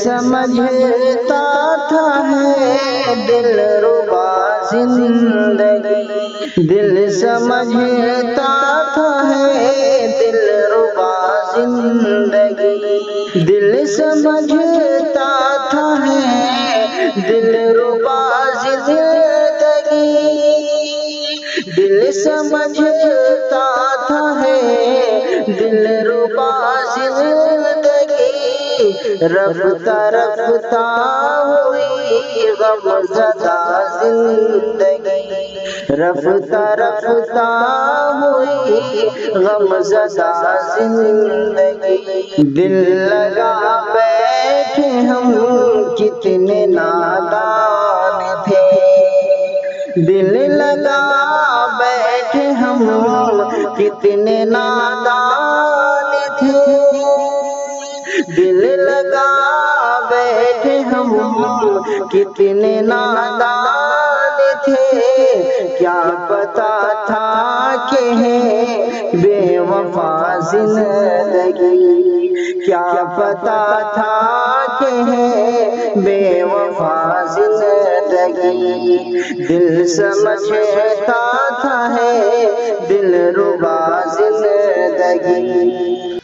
سمجھتا تھا ہے دل ربا زندگی، دل سمجھتا تھا ہے دل ربا زندگی، دل سمجھتا تھا ہے دل ربا زندگی، دل سمجھتا تھا ہے دل ربا زندگی، رفتہ رفتہ ہوئی غم زدہ زندگی، رفتہ رفتہ ہوئی غم زدہ زندگی، دل لگا بیٹھے ہم کتنے نادان تھے، دل لگا بیٹھے ہم کتنے نادان تھے، دل لگا بیٹھے ہم کتنے نادان تھے، کیا پتا تھا کہ ہے بے وفا زندگی، کیا پتا تھا کہ ہے بے وفا زندگی، دل سمجھتا تھا ہے دل ربا زندگی،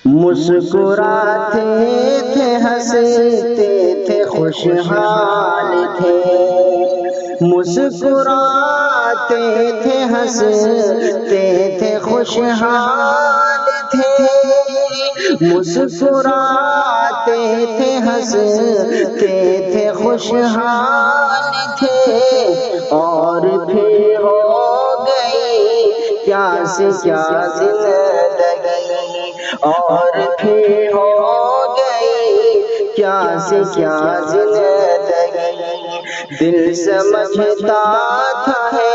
مسکراتے تھے ہنستے تھے خوشحال تھے، مسکراتے تھے ہنستے تھے خوشحال تھے، مسکراتے تھے ہنستے تھے خوشحال تھے، اور پھر ہو گئی کیا سے کیا زندگی، اور پھر ہو گئی کیا سے کیا زندگی، دل سمجھتا تھا ہے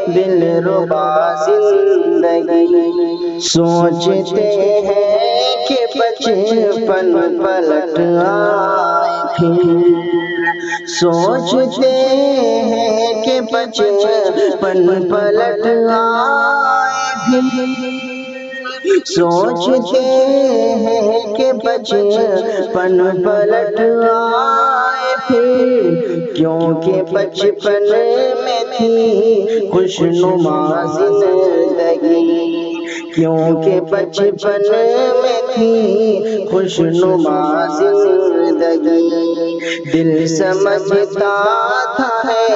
دل ربا زندگی، سوچتے ہیں کہ بچپن پلٹ آئے پھر، سوچتے ہیں کہ بچپن پلٹ آئے پھر، سوچتے ہیں کہ بچپن پلٹ آئے پھر، کیونکہ بچپن میں تھی خوشنما زندگی، کیونکہ بچپن میں تھی خوشنما زندگی، دل سمجھتا تھا ہے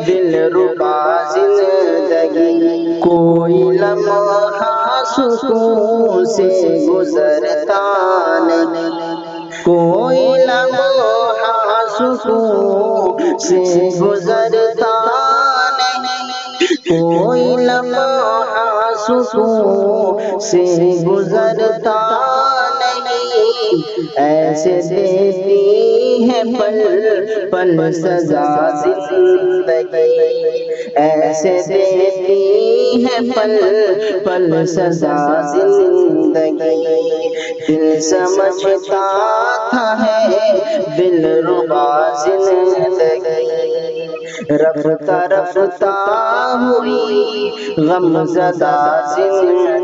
دل ربا زندگی، کوئی لمحہ سکون سے گزرتا نہیں، کوئی لمحہ سکون سے گزرتا نہیں، کوئی لمحہ سکون سے گزرتا نہیں، ایسے دیتی ہے پل پل سزا زندگی، ایسے دیتی ہے پل پل سزا زندگی، دل سمجھتا تھا ہے دل ربا زندگی، رفتہ رفتہ ہوئی غم زدہ زندگی۔